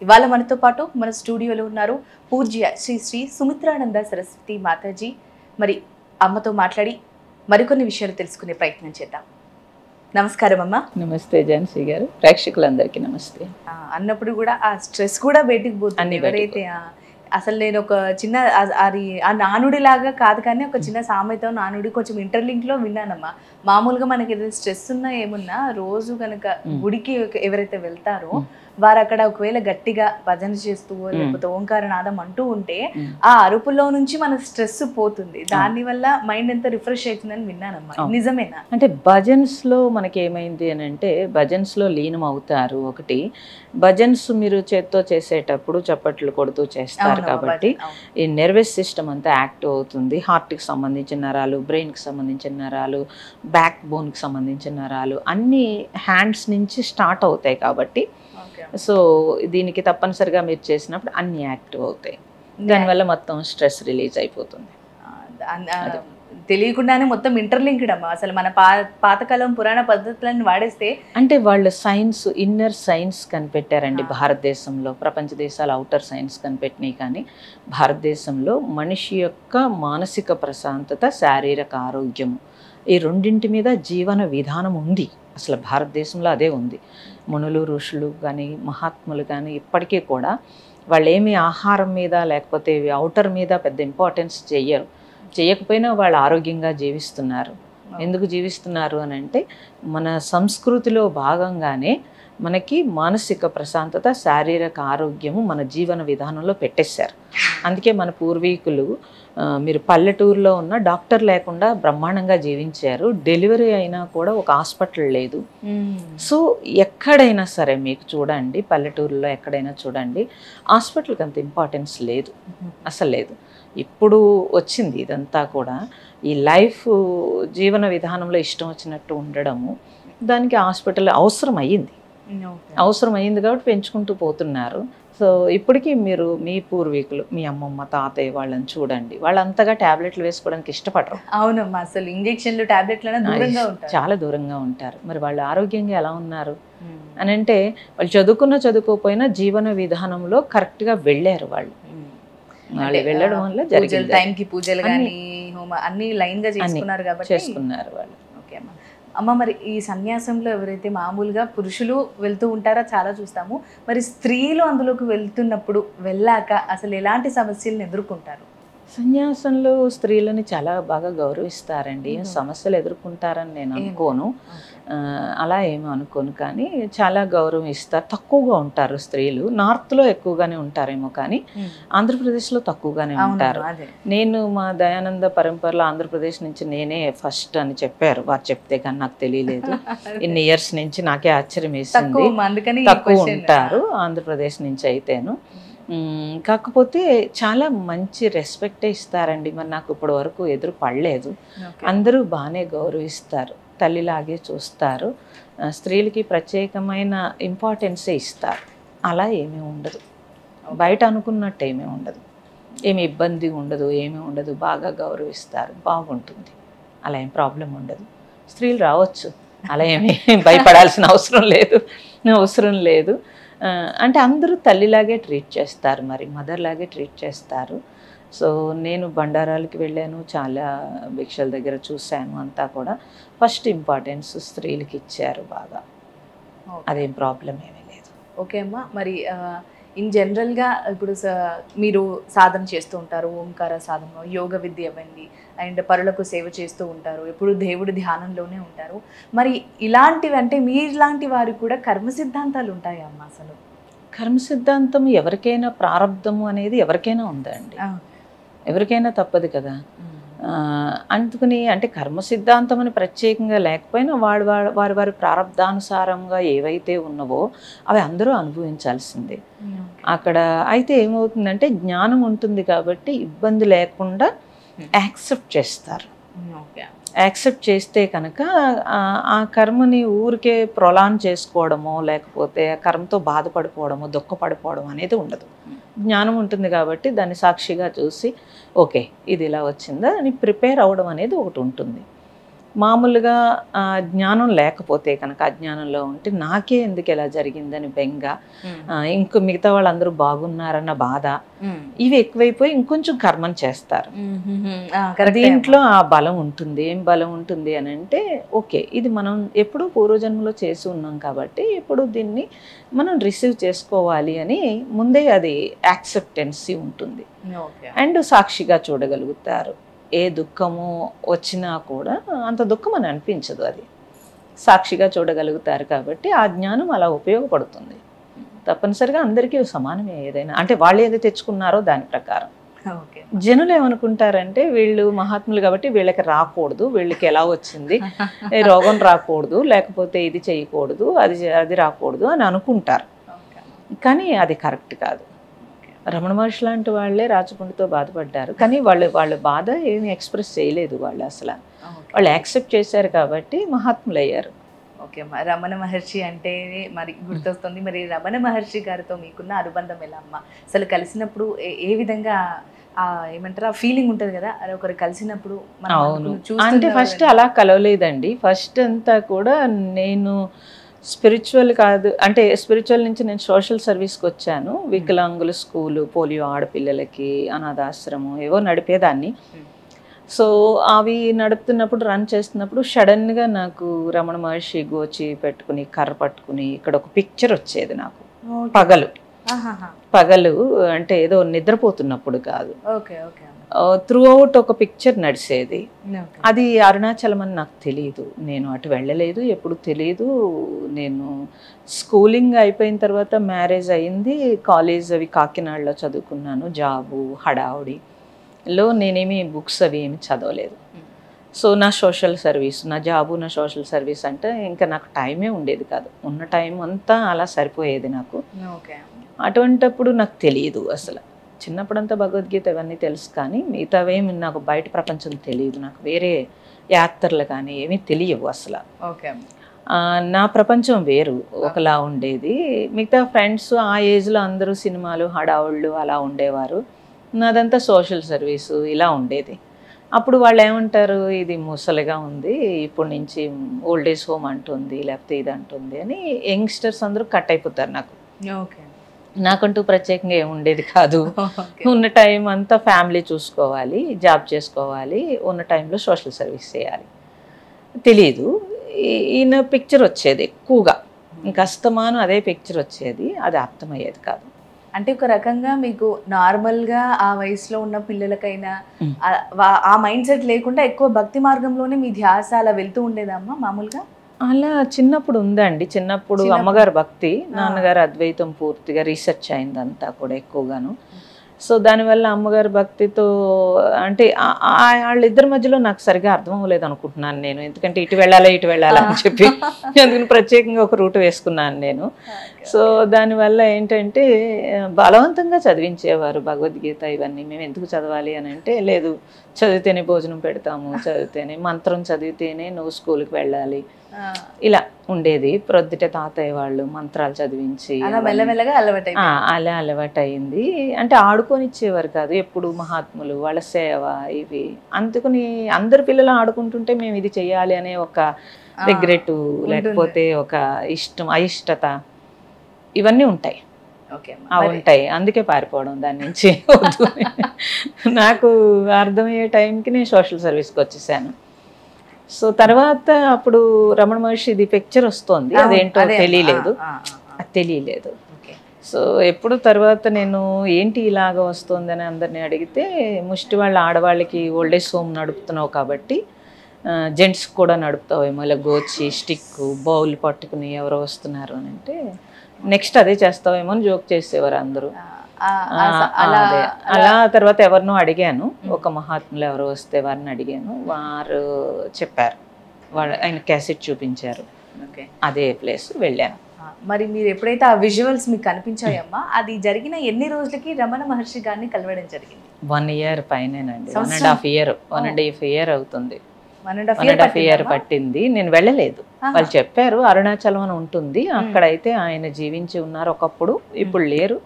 ఇవాళ మనతో పాటు మన స్టూడియోలో ఉన్నారు పూజ్య శ్రీ శ్రీ సుమిత్రానంద సరస్వతి మాతాజీ. మరి అమ్మతో మాట్లాడి మరికొన్ని విషయాలు తెలుసుకునే ప్రయత్నం చేద్దాం. నమస్కారం అమ్మ. నమస్తే ఝాన్సీ గారు, ప్రేక్షకులందరికీ నమస్తే. అన్నప్పుడు కూడా ఆ స్ట్రెస్ కూడా బయటికి పోతుంది. ఎవరైతే అసలు నేను ఒక చిన్న అది ఆ నానుడి లాగా కాదు, కానీ ఒక చిన్న సామెత నానుడి కొంచెం ఇంటర్లింక్ లో విన్నానమ్మా. మామూలుగా మనకి ఏదైనా స్ట్రెస్ ఉన్నా ఏమున్నా రోజు కనుక గుడికి ఎవరైతే వెళ్తారో వారు అక్కడ ఒకవేళ గట్టిగా భజన చేస్తూ లేకపోతే ఓంకారనాదం అంటూ ఉంటే ఆ అరుపులో నుంచి మన స్ట్రెస్ పోతుంది. దాని వల్ల మైండ్ ఎంత రిఫ్రెష్ అవుతుందని విన్నానమ్మా. నిజమేనా? అంటే భజన్స్ లో మనకి ఏమైంది అని అంటే, భజన్స్ లో లీనం అవుతారు. ఒకటి, భజన్స్ మీరు చేత్తో చేసేటప్పుడు చప్పట్లు కొడుతూ చేస్తారు కాబట్టి ఈ నర్వస్ సిస్టమ్ అంతా యాక్టివ్ అవుతుంది. హార్ట్కి సంబంధించిన నరాలు, బ్రెయిన్కి సంబంధించిన నరాలు, బ్యాక్ బోన్కి సంబంధించిన నరాలు అన్నీ హ్యాండ్స్ నుంచి స్టార్ట్ అవుతాయి. కాబట్టి సో దీనికి తప్పనిసరిగా మీరు చేసినప్పుడు అన్ని యాక్టివ్ అవుతాయి. దానివల్ల మొత్తం స్ట్రెస్ రిలీజ్ అయిపోతుంది. తెలియకుండానే మొత్తం ఇంటర్లింక్డ్ అమ్మా. అసలు మన పాతకాలం పురాణ పద్ధతులను వాడేస్తే అంటే వాళ్ళు సైన్స్, ఇన్నర్ సైన్స్ కనిపెట్టారండి భారతదేశంలో. ప్రపంచ దేశాలు అవుటర్ సైన్స్ కనిపెట్టినాయి, కానీ భారతదేశంలో మనిషి యొక్క మానసిక ప్రశాంతత, శారీరక ఆరోగ్యము ఈ రెండింటి మీద జీవన విధానం ఉంది. అసలు భారతదేశంలో అదే ఉంది. మునులు, ఋషులు కానీ మహాత్ములు కానీ ఇప్పటికీ కూడా వాళ్ళు ఏమి ఆహారం మీద లేకపోతే అవుటర్ మీద పెద్ద ఇంపార్టెన్స్ చేయకపోయినా వాళ్ళు ఆరోగ్యంగా జీవిస్తున్నారు. ఎందుకు జీవిస్తున్నారు అని అంటే, మన సంస్కృతిలో భాగంగానే మనకి మానసిక ప్రశాంతత, శారీరక ఆరోగ్యము మన జీవన విధానంలో పెట్టేశారు. అందుకే మన పూర్వీకులు మీరు పల్లెటూరులో ఉన్న డాక్టర్ లేకుండా బ్రహ్మాండంగా జీవించారు. డెలివరీ అయినా కూడా ఒక హాస్పిటల్ లేదు. సో ఎక్కడైనా సరే మీకు చూడండి, పల్లెటూరులో ఎక్కడైనా చూడండి, హాస్పిటల్కి అంత ఇంపార్టెన్స్ లేదు, అసలు లేదు. ఇప్పుడు వచ్చింది ఇదంతా కూడా. ఈ లైఫ్ జీవన విధానంలో ఇష్టం వచ్చినట్టు ఉండడము, దానికి హాస్పిటల్ అవసరం అయ్యింది కాబట్టి పెంచుకుంటూ పోతున్నారు. సో ఇప్పటికీ మీరు మీ పూర్వీకులు, మీ అమ్మమ్మ, తాతయ్య వాళ్ళని చూడండి, వాళ్ళు అంతగా ట్యాబ్లెట్లు వేసుకోవడానికి ఇష్టపడరు. అవునమ్మా, అసలు ఇంజెక్షన్లు, టాబ్లెట్లను దూరంగా ఉంటారు, చాలా దూరంగా ఉంటారు. మరి వాళ్ళు ఆరోగ్యంగా ఎలా ఉన్నారు అని అంటే, వాళ్ళు చదువుకోకపోయినా జీవన విధానంలో కరెక్ట్గా వెళ్ళారు. వాళ్ళు వెళ్ళడం వల్ల జరిగింది. టైంకి పూజలు కానీ అన్ని లైన్ గా చేసుకున్నారు కాబట్టి చేసుకున్నారు వాళ్ళు. ఓకే అమ్మ. అమ్మ, మరి ఈ సన్యాసంలో ఎవరైతే మామూలుగా పురుషులు వెళ్తూ ఉంటారో చాలా చూస్తాము, మరి స్త్రీలు అందులోకి వెళ్తున్నప్పుడు వెళ్ళాక అసలు ఎలాంటి సమస్యలను ఎదుర్కొంటారు? సన్యాసంలో స్త్రీలని చాలా బాగా గౌరవిస్తారండి. సమస్యలు ఎదుర్కొంటారని నేను అనుకోను, అలా ఏమీ అనుకోను, కానీ చాలా గౌరవం ఇస్తారు. తక్కువగా ఉంటారు స్త్రీలు. నార్త్లో ఎక్కువగానే ఉంటారేమో, కానీ ఆంధ్రప్రదేశ్లో తక్కువగానే ఉంటారు. నేను మా దయానంద పరంపరలో ఆంధ్రప్రదేశ్ నుంచి నేనే ఫస్ట్ అని చెప్పారు వారు, చెప్తే కానీ నాకు తెలియలేదు. ఇన్ని ఇయర్స్ నుంచి నాకే ఆశ్చర్యం వేసింది. తక్కువ ఉంటారు ఆంధ్రప్రదేశ్ నుంచి అయితేను. కాకపోతే చాలా మంచి రెస్పెక్టే ఇస్తారండి. మరి నాకు ఇప్పటి వరకు ఎదురు పడలేదు. అందరూ బాగానే గౌరవిస్తారు, తల్లిలాగే చూస్తారు. స్త్రీలకి ప్రత్యేకమైన ఇంపార్టెన్సే ఇస్తారు. అలా ఏమీ ఉండదు, బయట అనుకున్నట్టు ఏమీ ఉండదు, ఏమి ఇబ్బంది ఉండదు, ఏమీ ఉండదు. బాగా గౌరవిస్తారు, బాగుంటుంది. అలా ఏం ప్రాబ్లం ఉండదు. స్త్రీలు రావచ్చు, అలా ఏమీ భయపడాల్సిన అవసరం లేదు. అంటే అందరూ తల్లిలాగే ట్రీట్ చేస్తారు, మరి మదర్ లాగే ట్రీట్ చేస్తారు. సో నేను బండారాలకి వెళ్ళాను, చాలా భిక్షల దగ్గర చూశాను. అంతా కూడా ఫస్ట్ ఇంపార్టెన్స్ స్త్రీలకి ఇచ్చారు బాగా. అదేం ప్రాబ్లం ఏమీ లేదు. ఓకే అమ్మ. మరి ఇన్ జనరల్గా ఇప్పుడు మీరు సాధన చేస్తూ ఉంటారు, ఓంకార సాధన, యోగ విద్య ఇవ్వండి, అండ్ పరులకు సేవ చేస్తూ ఉంటారు, ఎప్పుడు దేవుడి ధ్యానంలోనే ఉంటారు. మరి ఇలాంటివి అంటే మీలాంటి వారికి కూడా కర్మ సిద్ధాంతాలు ఉంటాయా అమ్మ? అసలు కర్మ సిద్ధాంతం ఎవరికైనా, ప్రారంధము అనేది ఎవరికైనా ఉందండి, ఎవరికైనా తప్పదు కదా. అందుకని అంటే కర్మ సిద్ధాంతం అని ప్రత్యేకంగా లేకపోయినా వారి ప్రారంధానుసారంగా ఏవైతే ఉన్నవో అవి అందరూ అనుభవించాల్సిందే. అక్కడ అయితే ఏమవుతుందంటే, జ్ఞానం ఉంటుంది కాబట్టి ఇబ్బంది లేకుండా యాక్సెప్ట్ చేస్తారు. యాక్సెప్ట్ చేస్తే కనుక ఆ కర్మని ఊరికే ప్రొలాన్ చేసుకోవడమో లేకపోతే ఆ కర్మతో బాధపడిపోవడమో దుఃఖపడిపోవడం అనేది ఉండదు. జ్ఞానం ఉంటుంది కాబట్టి దాన్ని సాక్షిగా చూసి ఓకే ఇది ఇలా వచ్చిందా అని ప్రిపేర్ అవ్వడం అనేది ఒకటి ఉంటుంది. మామూలుగా జ్ఞానం లేకపోతే కనుక అజ్ఞానంలో ఉంటే నాకే ఎందుకు ఎలా జరిగిందని బెంగ, ఇంకో మిగతా వాళ్ళందరూ బాగున్నారన్న బాధ, ఇవి ఎక్కువైపోయి ఇంకొంచెం కర్మను చేస్తారు. దీంట్లో ఆ బలం ఉంటుంది. ఏం బలం ఉంటుంది అని అంటే, ఓకే ఇది మనం ఎప్పుడూ పూర్వజన్మలో చేసి ఉన్నాం కాబట్టి ఇప్పుడు దీన్ని మనం రిసీవ్ చేసుకోవాలి అని ముందే అది యాక్సెప్టెన్సీ ఉంటుంది. అండ్ సాక్షిగా చూడగలుగుతారు. ఏ దుఃఖము వచ్చినా కూడా అంత దుఃఖం అని అనిపించదు, అది సాక్షిగా చూడగలుగుతారు కాబట్టి ఆ జ్ఞానం అలా ఉపయోగపడుతుంది. తప్పనిసరిగా అందరికీ సమానమే ఏదైనా, అంటే వాళ్ళు ఏది తెచ్చుకున్నారో దాని ప్రకారం. జనులు ఏమనుకుంటారంటే వీళ్ళు మహాత్ములు కాబట్టి వీళ్ళకి రాకూడదు, వీళ్ళకి ఎలా వచ్చింది, రోగం రాకూడదు, లేకపోతే ఇది చేయకూడదు, అది రాకూడదు అని అనుకుంటారు. కానీ అది కరెక్ట్ కాదు. రమణ మహర్షి లాంటి వాళ్ళే రాచపుండితో బాధపడ్డారు, కానీ వాళ్ళ బాధ ఏమి ఎక్స్ప్రెస్ చేయలేదు. వాళ్ళు యాక్సెప్ట్ చేశారు కాబట్టి మహాత్ములు అయ్యారు. ఓకే అమ్మా, రమణ మహర్షి అంటే మరి గుర్తొస్తుంది. మరి రమణ మహర్షి గారితో మీకున్న అనుబంధం ఎలా అమ్మా? అసలు కలిసినప్పుడు ఏ విధంగా ఏమంటారు ఆ ఫీలింగ్ ఉంటుంది కదా, అది ఒకరు కలిసినప్పుడు? అవును, అంటే ఫస్ట్ అలా కలవలేదండి. ఫస్ట్ అంతా కూడా నేను స్పిరిచువల్ కాదు, అంటే స్పిరిచువల్ నుంచి నేను సోషల్ సర్వీస్కి వచ్చాను. వికలాంగుల స్కూలు, పోలియో ఆడపిల్లలకి, అనాథాశ్రమం ఏవో నడిపేదాన్ని. సో అవి నడుపుతున్నప్పుడు, రన్ చేస్తున్నప్పుడు సడన్గా నాకు రమణ మహర్షి గోచి పెట్టుకుని కర్ర పట్టుకుని ఇక్కడ ఒక పిక్చర్ వచ్చేది నాకు పగలు, అంటే ఏదో నిద్రపోతున్నప్పుడు కాదు, త్రూ అవుట్ ఒక పిక్చర్ నడిచేది. అది అరుణాచలం అని నాకు తెలియదు, నేను అటు వెళ్ళలేదు, ఎప్పుడు తెలియదు. నేను స్కూలింగ్ అయిపోయిన తర్వాత మ్యారేజ్ అయింది, కాలేజ్ అవి కాకినాడలో చదువుకున్నాను, జాబు హడావుడిలో నేనేమి బుక్స్ అవి ఏమి చదవలేదు. సో నా సోషల్ సర్వీస్, నా జాబు, నా సోషల్ సర్వీస్ అంటే ఇంకా నాకు టైమే ఉండేది కాదు. ఉన్న టైం అంతా అలా సరిపోయేది నాకు. అటువంటప్పుడు నాకు తెలియదు అసలు. చిన్నప్పుడంతా భగవద్గీత ఇవన్నీ తెలుసు, కానీ మిగతావేమి నాకు బయట ప్రపంచం తెలియదు. నాకు వేరే యాత్రలు కానీ ఏమీ తెలియవు అసలు. నా ప్రపంచం వేరు ఒకలా ఉండేది. మిగతా ఫ్రెండ్స్ ఆ ఏజ్లో అందరూ సినిమాలు, హడావుళ్ళు అలా ఉండేవారు. నాదంతా సోషల్ సర్వీసు ఇలా ఉండేది. అప్పుడు వాళ్ళు ఏమంటారు, ఇది ముసలిగా ఉంది, ఇప్పటి నుంచి ఓల్డ్ ఏజ్ హోమ్ అంటుంది, లేకపోతే ఇది అంటుంది అని యంగ్స్టర్స్ అందరూ కట్ అయిపోతారు నాకు. నాకంటూ ప్రత్యేకంగా ఏముండేది కాదు. ఉన్న టైం అంతా ఫ్యామిలీ చూసుకోవాలి, జాబ్ చేసుకోవాలి, ఉన్న టైంలో సోషల్ సర్వీస్ చేయాలి. తెలీదు. ఈయన పిక్చర్ వచ్చేది ఎక్కువగా, ఇంకా అస్తమానం అదే పిక్చర్ వచ్చేది, అది అర్థమయ్యేది కాదు. అంటే ఒక రకంగా మీకు నార్మల్గా ఆ వయసులో ఉన్న పిల్లలకైనా ఆ మైండ్ సెట్ లేకుండా ఎక్కువ భక్తి మార్గంలోనే మీ ధ్యాస అలా వెళ్తూ ఉండేదమ్మా మామూలుగా? అలా చిన్నప్పుడు ఉందండి. చిన్నప్పుడు అమ్మగారు భక్తి, నాన్నగారు అద్వైతం పూర్తిగా రీసెర్చ్ అయిందంతా కూడా ఎక్కువగాను. సో దానివల్ల అమ్మగారి భక్తితో, అంటే వాళ్ళిద్దరి మధ్యలో నాకు సరిగా అర్థం అవ్వలేదు అనుకుంటున్నాను నేను. ఎందుకంటే ఇటు వెళ్ళాలా అని చెప్పి అందుకని ప్రత్యేకంగా ఒక రూట్ వేసుకున్నాను నేను. సో దానివల్ల ఏంటంటే బలవంతంగా చదివించేవారు భగవద్గీత ఇవన్నీ. మేము ఎందుకు చదవాలి అని అంటే, లేదు చదివితేనే భోజనం పెడతాము, చదివితేనే మంత్రం చదివితేనే నువ్వు స్కూల్కి వెళ్ళాలి, ఇలా ఉండేది. ప్రొద్దుట తాతయ్య వాళ్ళు మంత్రాలు చదివించి అలా అలవాటయింది. అంటే ఆడుకొని ఇచ్చేవారు కాదు, ఎప్పుడు మహాత్ములు వాళ్ళ సేవ ఇవి. అందుకని అందరు పిల్లలు ఆడుకుంటుంటే మేము ఇది చెయ్యాలి అనే ఒక రిగ్రెట్, లేకపోతే ఒక ఇష్టం, అయిష్టత, ఇవన్నీ ఉంటాయి. ఉంటాయి, అందుకే పారిపోవడం దాని నుంచి. నాకు అర్థమయ్యే టైంకి నేను సోషల్ సర్వీస్కి వచ్చేసాను. సో తర్వాత అప్పుడు రమణ మహర్షిది పిక్చర్ వస్తుంది, అదేంటో తెలియలేదు, అది తెలియలేదు. సో ఎప్పుడు తర్వాత నేను ఏంటి ఇలాగ వస్తుందని అందరినీ అడిగితే, ముష్టి వాళ్ళ ఆడవాళ్ళకి ఓల్డేజ్ హోమ్ నడుపుతున్నావు కాబట్టి జెంట్స్ కూడా నడుపుతావేమో, ఇలా గోచి స్టిక్ బౌల్ పట్టుకుని ఎవరో వస్తున్నారు అని అంటే, నెక్స్ట్ అదే చేస్తావేమో అని జోక్ చేసేవారు అందరూ. అలా తర్వాత ఎవరినో అడిగాను, ఒక మహాత్ములు ఎవరో వస్తే వారిని అడిగాను, వారు చెప్పారు, ఆయన క్యాసెట్ చూపించారు, అదే ప్లేస్ వెళ్ళాను. మరి మీరు ఎప్పుడైతే ఆ విజువల్స్ మీకు కనిపించాయమ్మా, అది జరిగిన ఎన్ని రోజులకి రమణ మహర్షి గారిని కలవడం జరిగింది? 1 year పైనేనండి, 1.5 year అవుతుంది. 1.5 year పట్టింది. నేను వెళ్ళలేదు, వాళ్ళు చెప్పారు అరుణాచలం అని ఉంటుంది, అక్కడైతే ఆయన జీవించి ఉన్నారు ఒకప్పుడు, ఇప్పుడు లేరు,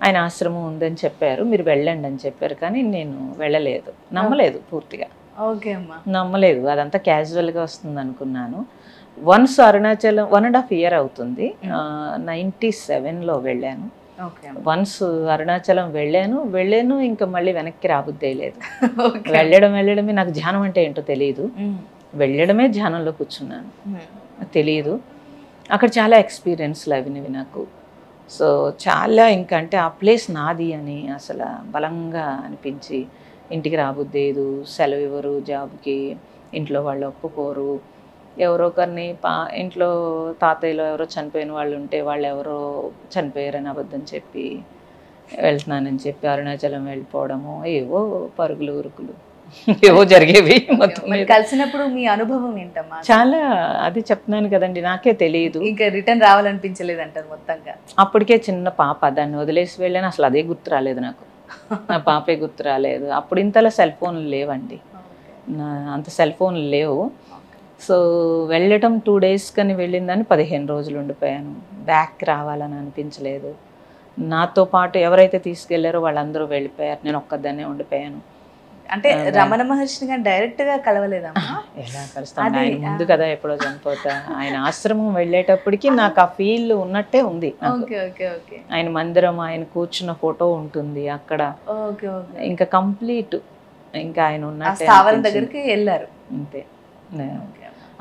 ఆయన ఆశ్రమం ఉందని చెప్పారు, మీరు వెళ్ళండి అని చెప్పారు. కానీ నేను వెళ్ళలేదు, నమ్మలేదు పూర్తిగా. ఓకే అమ్మా. నమ్మలేదు, అదంతా క్యాజువల్గా వస్తుంది అనుకున్నాను. వన్స్ అరుణాచలం 1.5 year అవుతుంది, 97లో వెళ్ళాను. ఓకే వన్స్ అరుణాచలం వెళ్ళాను ఇంకా మళ్ళీ వెనక్కి రాబుద్దే లేదు. ఓకే. వెళ్ళడమే నాకు ధ్యానం అంటే ఏంటో తెలియదు, వెళ్ళడమే ధ్యానంలో కూర్చున్నాను, తెలియదు. అక్కడ చాలా ఎక్స్పీరియన్స్లు అవినవి నాకు. సో చాలా ఇంకా అంటే ఆ ప్లేస్ నాది అని అసలు బలంగా అనిపించి, ఇంటికి రాబుద్దేదు, సెలవు ఇవ్వరు జాబ్కి, ఇంట్లో వాళ్ళు ఒప్పుకోరు. ఎవరో ఒకరిని ఇంట్లో తాతయ్యలో ఎవరో చనిపోయిన వాళ్ళు ఉంటే వాళ్ళు ఎవరో చనిపోయారని అబద్ధం చెప్పి వెళ్తున్నానని చెప్పి అరుణాచలం వెళ్ళిపోవడము, ఏవో పరుగులు ఉరుకులు ఏవో జరిగేవి. మొత్తం కలిసినప్పుడు మీ అనుభవం ఏంటమ్మా? చాలా, అది చెప్తున్నాను కదండి, నాకే తెలియదు. ఇంకా రిటర్న్ రావాలనిపించలేదు అంటారు మొత్తంగా? అప్పటికే చిన్న పాప, దాన్ని వదిలేసి వెళ్ళాను, అసలు అదే గుర్తు రాలేదు నాకు, నా పాపే గుర్తు రాలేదు. అప్పుడు ఇంతలో సెల్ ఫోన్లు లేవండి, అంత సెల్ ఫోన్లు లేవు. సో వెళ్ళటం 2 days కని వెళ్ళిందని 15 రోజులు ఉండిపోయాను. బ్యాక్ రావాలని అనిపించలేదు. నాతో పాటు ఎవరైతే తీసుకెళ్లారో వాళ్ళందరూ వెళ్ళిపోయారు, నేను ఒక్కదాన్నే ఉండిపోయాను. అంటే రమణ మహర్షిని గారు డైరెక్ట్ గా కలవలేదమ్మా? ఎలా కలుస్తాను, ఆయన ముందు కదా ఎప్పుడో చనిపోతా. ఆయన ఆశ్రమం వెళ్ళేటప్పటికి నాకు ఆ ఫీల్ ఉన్నట్టే ఉంది. ఆయన మందిరం, ఆయన కూర్చున్న ఫోటో ఉంటుంది అక్కడ, ఇంకా కంప్లీట్ ఇంకా ఆయన ఉన్నట్టే దగ్గరికి వెళ్ళారు అంతే.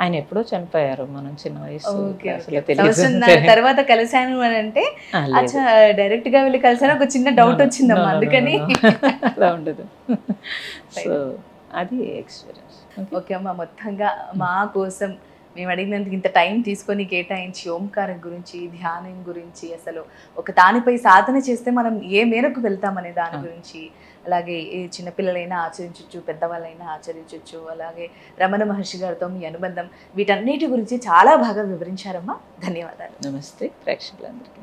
ఆయన ఎప్పుడో చనిపోయారు, మనం చిన్న వయసు, తర్వాత కలిసాను అని అంటే డైరెక్ట్ గా వెళ్ళి కలిసాను, ఒక చిన్న డౌట్ వచ్చిందమ్మా, అందుకని అలా ఉండదు. సో అది ఎక్స్పీరియన్స్. ఓకే అమ్మా, మొత్తంగా మా కోసం మేము అడిగినందుకు ఇంత టైం తీసుకొని కేటాయించి ఓంకారం గురించి, ధ్యానం గురించి, అసలు ఒక దానిపై సాధన చేస్తే మనం ఏ మేరకు వెళ్తామనే దాని గురించి, అలాగే ఏ చిన్నపిల్లలైనా ఆచరించవచ్చు, పెద్దవాళ్ళైనా ఆచరించవచ్చు, అలాగే రమణ మహర్షి గారితో మీ అనుబంధం, వీటన్నిటి గురించి చాలా బాగా వివరించారమ్మా. ధన్యవాదాలు. నమస్తే ప్రేక్షకులందరికీ.